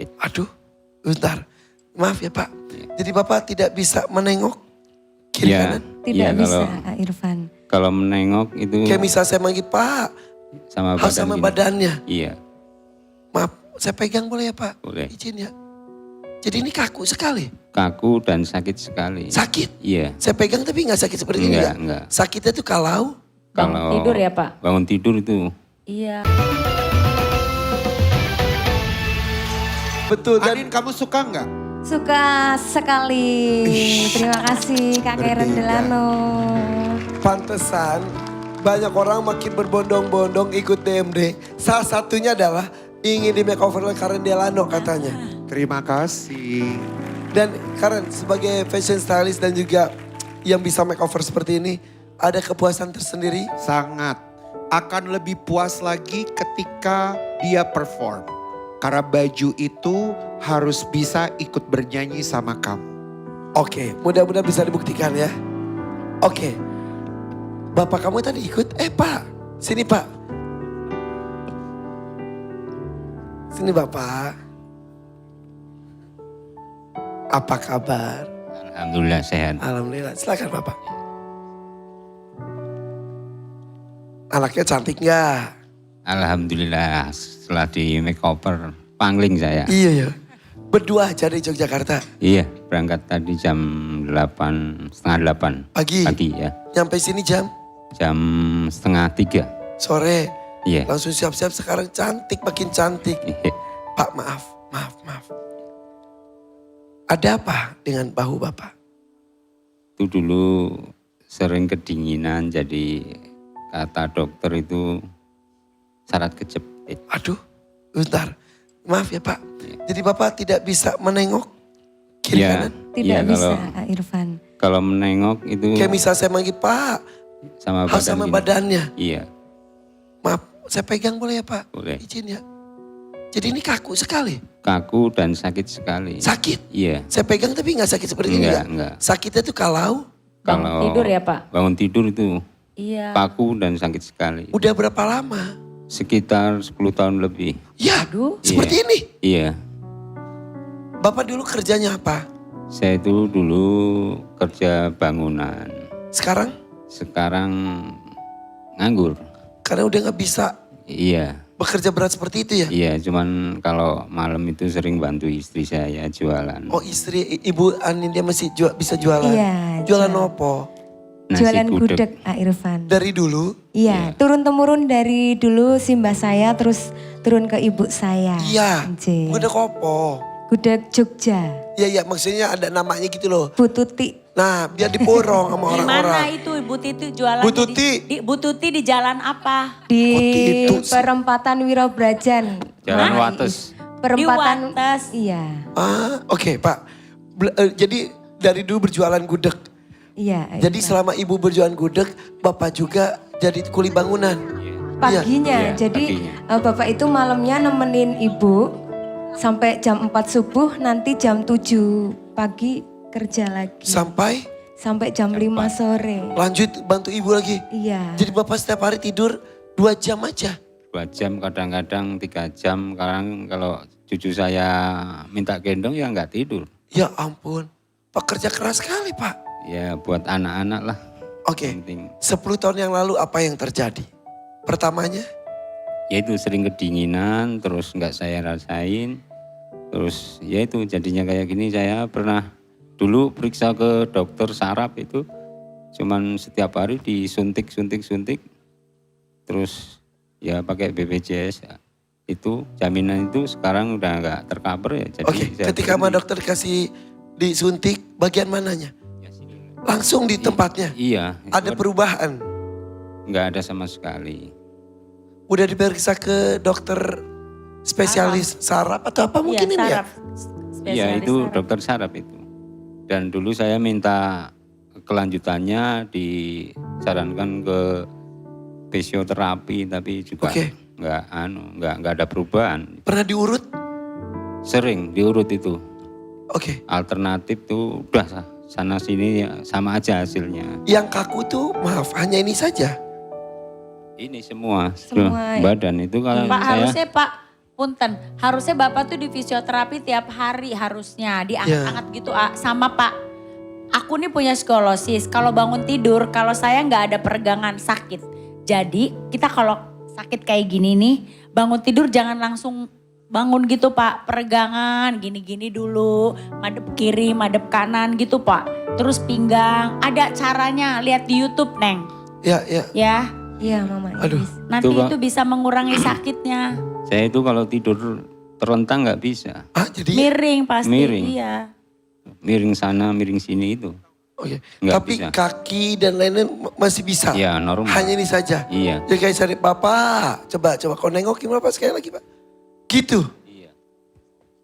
Aduh, bentar. Maaf ya Pak. Jadi Bapak tidak bisa menengok kiri Iya, kanan? Tidak iya, bisa, Kak Irfan. Kalau menengok itu Kayak misal saya manggil Pak, sama harus badan sama gini. badannya. Iya, Maaf, saya pegang boleh ya Pak? boleh. Izin ya. Jadi ini kaku sekali. Kaku dan sakit sekali. Sakit. Iya. Saya pegang tapi nggak sakit seperti ini ya? Enggak. Sakitnya tuh kalau Bangun tidur ya Pak? Bangun tidur itu. Iya. betul dan Anin, kamu suka nggak? Suka sekali. Terima kasih Kak Karen berbeda. Delano. pantesan banyak orang makin berbondong-bondong ikut DMD. Salah satunya adalah ingin di makeover oleh Karen Delano katanya. Terima kasih. Dan Karen sebagai fashion stylist dan juga yang bisa makeover seperti ini, ada kepuasan tersendiri? Sangat. Akan lebih puas lagi ketika dia perform. Karena baju itu harus bisa ikut bernyanyi sama kamu. Oke, mudah-mudahan bisa dibuktikan ya. Oke, Bapak kamu tadi ikut? Pak, sini Pak. Sini Bapak. Apa kabar? Alhamdulillah sehat. Alhamdulillah, silakan Bapak. Anaknya cantik nggak? Alhamdulillah setelah di makeover pangling saya. Iya ya. Berdua aja di Yogyakarta. Iya, berangkat tadi jam 8, setengah 8 Pagi. pagi ya. Nyampe sini jam Jam setengah 3. sore. Iya. Langsung siap-siap sekarang cantik, makin cantik. Iya. Pak maaf. Ada apa dengan bahu Bapak? Itu dulu sering kedinginan jadi kata dokter itu syarat kejepit. Aduh, bentar. Maaf ya Pak. Jadi Bapak tidak bisa menengok kiri Iya. kanan? Tidak Iya, bisa Kak Irfan. Kalau menengok itu Kayak misal saya manggil Pak, sama harus badan sama gini. badannya. Iya, Maaf, saya pegang boleh ya Pak? boleh. Izin ya. Jadi ini kaku sekali. Kaku dan sakit sekali. Sakit. Iya. Saya pegang tapi nggak sakit seperti ini ya? Enggak. Sakitnya tuh kalau Bangun tidur ya Pak? Bangun tidur itu Iya. kaku dan sakit sekali. udah berapa lama? Sekitar 10 tahun lebih. Ya, Aduh. seperti ini. Iya. Bapak dulu kerjanya apa? Saya itu dulu kerja bangunan. Sekarang? Sekarang nganggur. Karena udah nggak bisa Iya. bekerja berat seperti itu ya? Iya, cuman kalau malam itu sering bantu istri saya jualan. Oh istri, Ibu Anin dia masih bisa jualan? Iya, Jualan jual. opo? Nasi Jualan gudeg Kak Irfan. Dari dulu? Iya, turun-temurun dari dulu simbah saya terus turun ke ibu saya. Iya, Nje. gudeg opo? Gudeg Jogja. Iya, maksudnya ada namanya gitu loh. Bu Tuti. Nah, biar diborong sama Di mana orang-orang. itu Ibu Titi jualan? Bu Tuti. Bu Tuti di jalan apa? Di Tuti itu sih. perempatan Wirobrajan. Jalan Nah, Wates. Perempatan. Di Wates. Iya. Oke Pak. Jadi dari dulu berjualan gudeg. Iya. Jadi Irfan. selama Ibu berjualan gudeg, Bapak juga jadi kuli bangunan. paginya. Iya, Jadi paginya. Bapak itu malamnya nemenin ibu sampai jam 4 subuh, nanti jam 7 pagi kerja lagi. Sampai jam 5 sore. Lanjut bantu Ibu lagi. Iya. Jadi Bapak setiap hari tidur 2 jam aja. 2 jam, kadang-kadang 3 jam. Sekarang kalau cucu saya minta gendong ya nggak tidur. Ya ampun. Pak kerja keras sekali Pak. Ya buat anak-anak lah. Oke. Yang penting. 10 tahun yang lalu apa yang terjadi? Pertamanya? Ya itu sering kedinginan, terus nggak saya rasain. Terus ya itu jadinya kayak gini. Saya pernah dulu periksa ke dokter saraf itu. Cuman setiap hari disuntik. Terus ya pakai BPJS. Itu jaminan itu sekarang udah nggak tercover ya. Jadi Oke, saya ketika sama berhenti. dokter kasih disuntik, bagian mananya? Ya, sini. Langsung di tempatnya? Iya. Ada perubahan? Nggak ada sama sekali. Udah diperiksa ke dokter spesialis saraf atau apa mungkin Iya, ini ya? saraf. Iya Spesialis itu saraf. dokter saraf itu. Dan dulu saya minta kelanjutannya disarankan ke fisioterapi tapi juga Oke. nggak ada perubahan. Pernah diurut? Sering diurut itu. Oke. Alternatif tuh udah sana sini ya sama aja hasilnya. Yang kaku tuh maaf hanya ini saja. Ini semua, Semua. badan itu kalau Pak saya harusnya Pak Punten, harusnya Bapak tuh di fisioterapi tiap hari harusnya. Diangkat-angkat gitu sama Pak. Aku nih punya skolosis, kalau bangun tidur, kalau saya nggak ada peregangan sakit. Jadi kita kalau sakit kayak gini nih, bangun tidur jangan langsung bangun gitu Pak. Peregangan gini-gini dulu, madep kiri, madep kanan gitu Pak. Terus pinggang, ada caranya, lihat di YouTube Neng. Ya. Ya, Iya Mama Aduh. Iris. nanti Tuh, Pak. itu bisa mengurangi sakitnya. Saya itu kalau tidur terlentang nggak bisa. Jadi Miring pasti, Miring. iya. Miring sana, miring sini itu. oke. Nggak Tapi bisa. kaki dan lain-lain masih bisa. Ya normal. Hanya ini saja. Iya. Jadi kayak cari Bapak, coba kau nengok gimana Pak sekali lagi Pak. Gitu.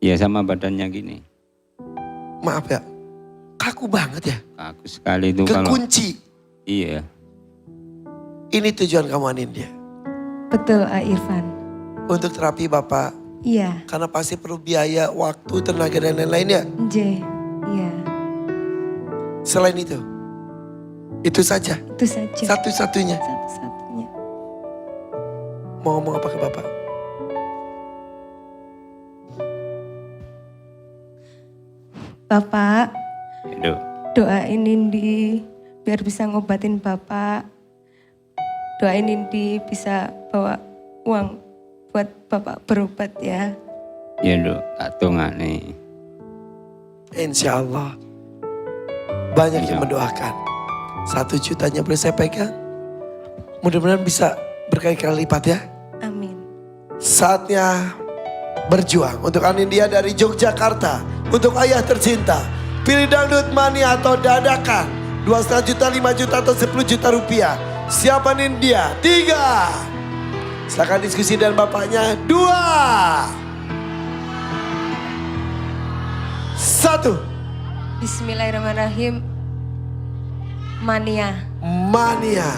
Iya sama badannya gini. Maaf ya, kaku banget ya. Kaku sekali itu kalau. Kekunci. Iya. Ini tujuan kamu Anindya. Betul Irfan. Untuk terapi Bapak, Iya. karena pasti perlu biaya, waktu, tenaga dan lain-lain ya. J. Iya. Selain itu saja. Itu saja. Satu-satunya. Satu-satunya. Mau ngomong apa ke Bapak? Bapak, Itu. doain Nindi biar bisa ngobatin Bapak. Doain Nindi bisa bawa uang buat Bapak berobat ya. Ya dok, tak nih. Insya Allah. Banyak yang Insya Allah. mendoakan. 1 jutanya boleh saya pegang. Mudah-mudahan bisa berkali-kali lipat ya. Amin. Saatnya berjuang untuk Anindya dari Yogyakarta. Untuk ayah tercinta. Pilih dangdut mania atau dadakan. 2,5 juta, 5 juta atau 10 juta rupiah. Siapa Anindya? 3. Silakan diskusi dan bapaknya. 2. 1. Bismillahirrahmanirrahim. Mania. Mania.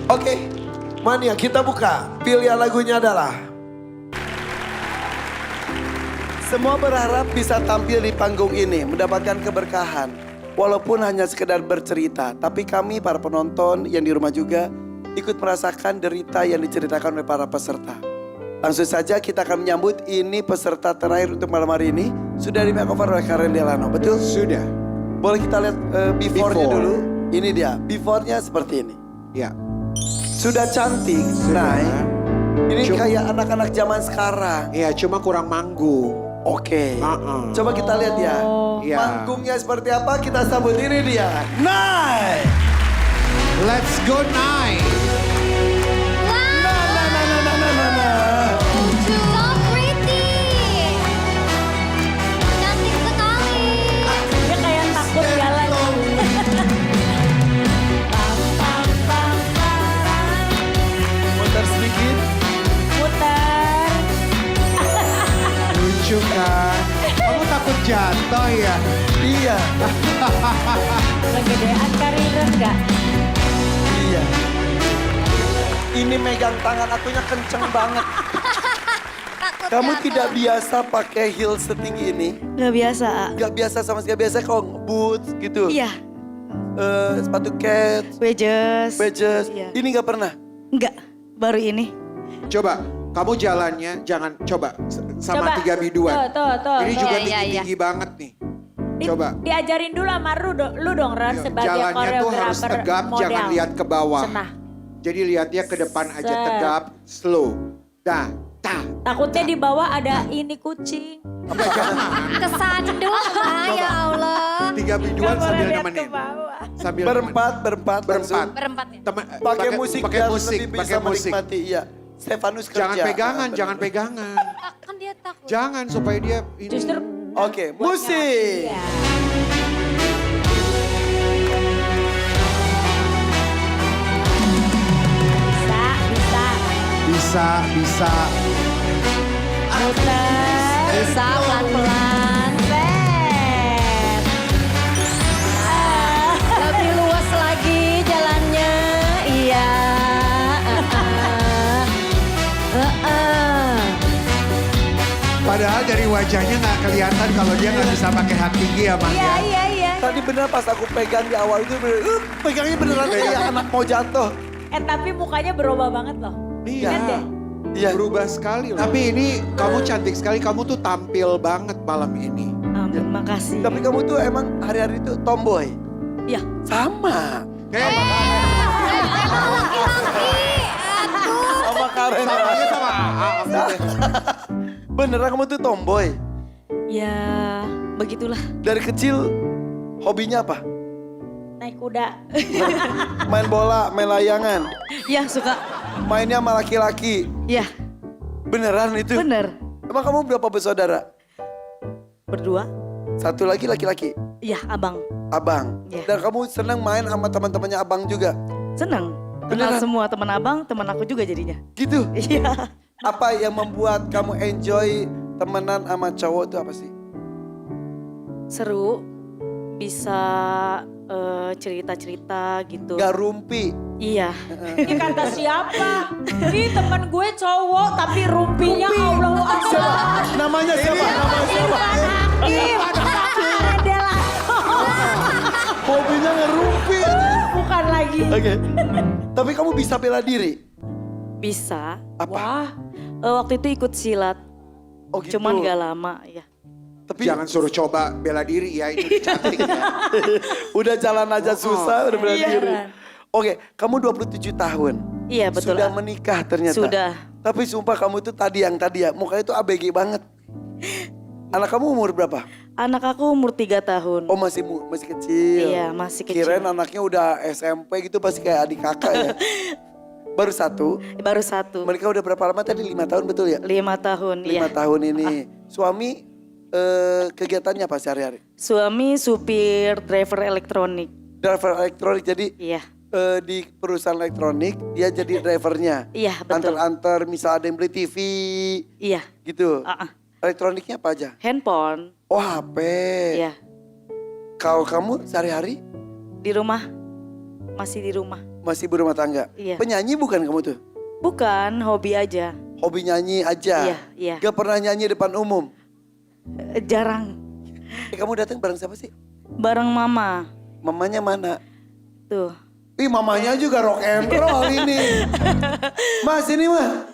Oke, Mania kita buka. Pilihan lagunya adalah semua berharap bisa tampil di panggung ini, mendapatkan keberkahan. Walaupun hanya sekedar bercerita, tapi kami para penonton yang di rumah juga ikut merasakan derita yang diceritakan oleh para peserta. Langsung saja kita akan menyambut ini peserta terakhir untuk malam hari ini. Sudah di makeover oleh Karen Delano, betul? Sudah. Boleh kita lihat before-nya Before. dulu. Ini dia, before-nya seperti ini. Ya. Sudah cantik, Nay. Ini Cuma- kayak anak-anak zaman sekarang. Iya, cuma kurang manggung. Oke. Coba kita lihat ya. Iya. Panggungnya seperti apa, kita sambut ini dia. Nay! Let's go night. So pretty. Cantik sekali. Dia kayak takut jalan. Muter sedikit. Muter. Lucu kan? Kamu takut jatuh ya? Iya. Kegedean karir enggak? Iya. Ini megang tangan akunya kenceng banget. Takut Kamu jatuh. tidak biasa pakai heels setinggi ini. Gak biasa. Gak biasa sama sekali. Biasa kok boots gitu. Iya, Sepatu cat, wedges. wedges. Iya. Ini gak pernah. Enggak, baru ini. Coba, kamu jalannya jangan coba sama Coba. tiga biduan. Tuh. Ini juga Iya, iya, tinggi-tinggi banget nih. Coba. Diajarin dulu sama lu dong Ren Yuk, sebagai jalannya tuh harus koreografer tegap, model. jangan lihat ke bawah. Senah. Jadi lihatnya ke depan aja Set. tegap, slow. Dah, Takutnya di bawah ada ini kucing. Apa jangan? Kesandung, Ma, ya Allah. Tiga biduan Nggak boleh sambil lihat ke nemenin. bawah. Sambil Berempat langsung. Berempat ya. Pakai musik pakai biar musik, lebih pakai bisa musik. menikmati. Iya. Stefanus kerja. Jangan pegangan, Ah, jangan benar. pegangan. Kan dia takut. Jangan supaya dia ini. Justru Oke, musik. ya. Bisa. Bisa. Muter. Bisa pelan-pelan. Set. Lebih luas lagi jalannya. Iya. Padahal dari wajahnya nggak kelihatan kalau dia nggak bisa pakai hak tinggi ya, Mang ya. Iya. Tadi bener pas aku pegang di awal itu bener, pegangnya beneran kayak anak mau jatuh. Tapi mukanya berubah banget loh. Iya. Lihat deh. Iya. Berubah sekali loh. Tapi ini kamu cantik sekali, kamu tuh tampil banget malam ini. Amin, makasih. Tapi kamu tuh emang hari-hari tuh tomboy. Iya. Sama. Sama Karen. Samanya sama AA. Beneran kamu tuh tomboy. Ya, begitulah. Dari kecil hobinya apa? Naik kuda. Main bola, main layangan. Ya, suka. Mainnya sama laki-laki. Ya, Beneran itu? bener. Emang kamu berapa bersaudara? Berdua. Satu lagi laki-laki, Ya, abang. abang. Ya. Dan kamu senang main sama teman-temannya abang juga? Seneng. Beneran? Kenal semua teman abang, teman aku juga jadinya. Gitu? Iya. Apa yang membuat kamu enjoy temenan sama cowok itu apa sih? Seru. Bisa cerita-cerita gitu. Gak rumpi. Iya. Ini kata siapa? Ini temen gue cowok tapi rumpinya Allahu Akbar. Namanya siapa? Namanya siapa? Adela. Hobinya ngerumpi aja. Bukan lagi. Oke. Tapi kamu bisa bela diri? Bisa. Apa? Waktu itu ikut silat. Oh gitu. Cuman gak lama ya. Tapi Jangan suruh coba bela diri ya, itu cantik ya. udah jalan aja susah, udah bela Iya. diri. Oke, kamu 27 tahun. Iya betul. Sudah menikah ternyata. Sudah. Tapi sumpah kamu tuh tadi ya, mukanya tuh ABG banget. Anak kamu umur berapa? Anak aku umur 3 tahun. Oh masih kecil. Iya masih kecil. Kirain anaknya udah SMP gitu pasti kayak adik kakak ya. Baru satu. Baru satu. Mereka udah berapa lama tadi? 5 tahun betul ya? 5 tahun. 5 Iya. tahun ini. Suami kegiatannya apa sehari-hari? Suami supir driver elektronik. Driver elektronik, jadi Iya. di perusahaan elektronik dia jadi drivernya. Iya betul. Antar-antar misal ada yang beli TV Iya. gitu. Ah, ah. Elektroniknya apa aja? Handphone. Oh HP. Iya. Kalau kamu sehari-hari Di rumah. Masih di rumah. masih berumah tangga? Iya. Penyanyi bukan kamu tuh? Bukan, hobi aja. Hobi nyanyi aja? Iya, iya. Gak pernah nyanyi depan umum? Jarang. Kamu datang bareng siapa sih? Bareng mama. Mamanya mana? Tuh. Ih mamanya juga rock and roll ini. Mas ini mah.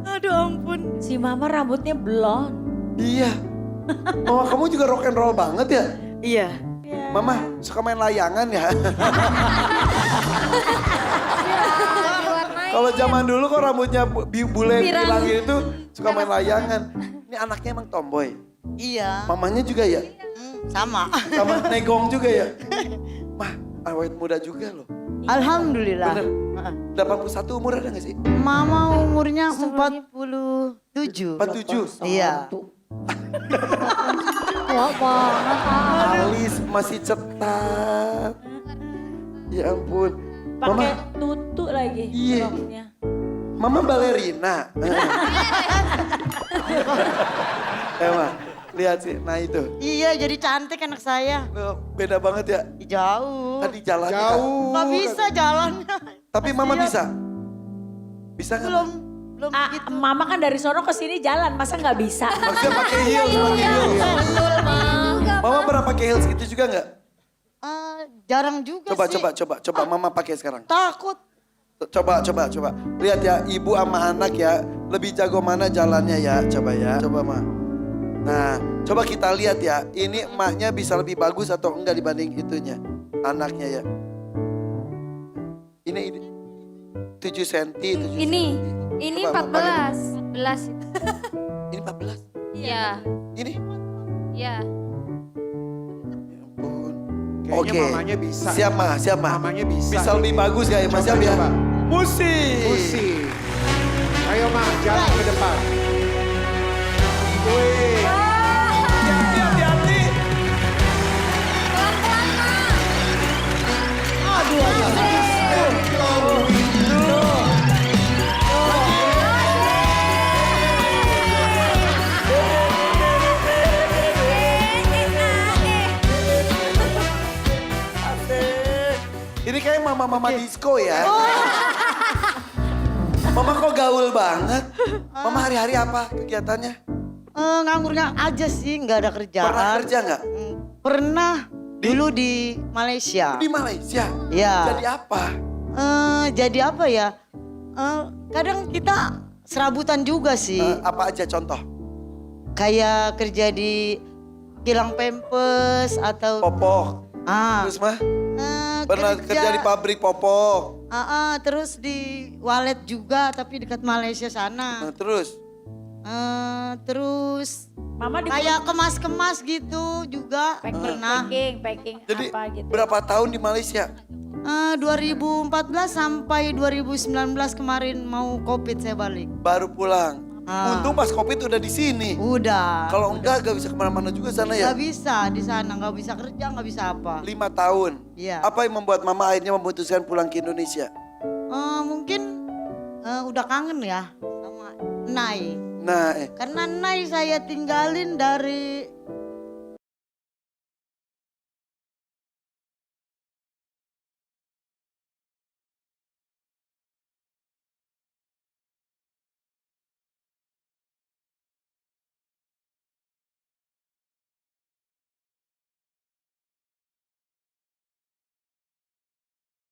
Aduh ampun. Si mama rambutnya blond. Iya. Mama kamu juga rock and roll banget ya? Iya. Mama suka main layangan ya? Kalau zaman dulu kok rambutnya bule bilang itu suka main layangan. Ini anaknya emang tomboy. Iya, Mamanya juga ya? sama. Sama negong juga ya? Mah, awet muda juga loh. Alhamdulillah. Bener. 81 umur ada gak sih? Mama umurnya 47. 47? Iya. Tua banget. Alis masih cetak. Ya ampun. Pakai Mama, tutu lagi. Iya. roknya. Mama balerina. Emang, lihat sih, nah itu. Iya, jadi cantik anak saya. Loh, beda banget ya. Jauh. Tadi jalannya. Jauh. Gak bisa jalannya. Tapi mama bisa? Bisa nggak? Belum Ah, begitu. mama kan dari sono ke sini jalan, masa nggak bisa? Maksudnya pakai heels, pakai heels. Mama pernah pakai heels gitu juga nggak? Jarang juga Coba, sih. coba. Mama pakai sekarang. Takut. Coba. Lihat ya, ibu sama anak ya. Lebih jago mana jalannya ya. Coba ya. Coba, Ma. Nah, coba kita lihat ya. Ini emaknya bisa lebih bagus atau enggak dibanding itunya. Anaknya ya. Ini 7 cm. Ini Coba, Mama, 14 itu. Ini 14. Iya, Ini. iya. Ya ampun. Kayaknya Oke. mamanya bisa. Siap, Ma. Mamanya bisa. Bisa lebih ini. bagus gak ya, Mas? Siap ya? Coba. Musik. Musik. Ayo Ma, jalan ke depan. Wih. Hati-hati. Ini kayak mama-mama disco ya. Mama kok gaul banget. Mama hari-hari apa kegiatannya? Nganggurnya aja sih, nggak ada kerjaan. Pernah kerja nggak? Pernah. Dulu di Malaysia. Di Malaysia. Iya. Jadi apa? Jadi apa ya? Kadang kita serabutan juga sih. Apa aja contoh? Kayak kerja di kilang pempes atau Popok. Terus mah? Pernah kerja di pabrik popok. Terus di walet juga tapi dekat Malaysia sana. Terus? Terus Mama di kayak kemas-kemas gitu juga pernah. packing Jadi apa gitu. berapa tahun di Malaysia? 2014 sampai 2019 kemarin mau COVID saya balik. Baru pulang. Untung pas COVID udah di sini. Udah. Kalau enggak gak bisa kemana-mana juga sana ya? Gak bisa di sana, gak bisa kerja, gak bisa apa. 5 tahun. Iya. Apa yang membuat mama akhirnya memutuskan pulang ke Indonesia? Mungkin udah kangen ya sama Nai. Nah, Karena Nai saya tinggalin dari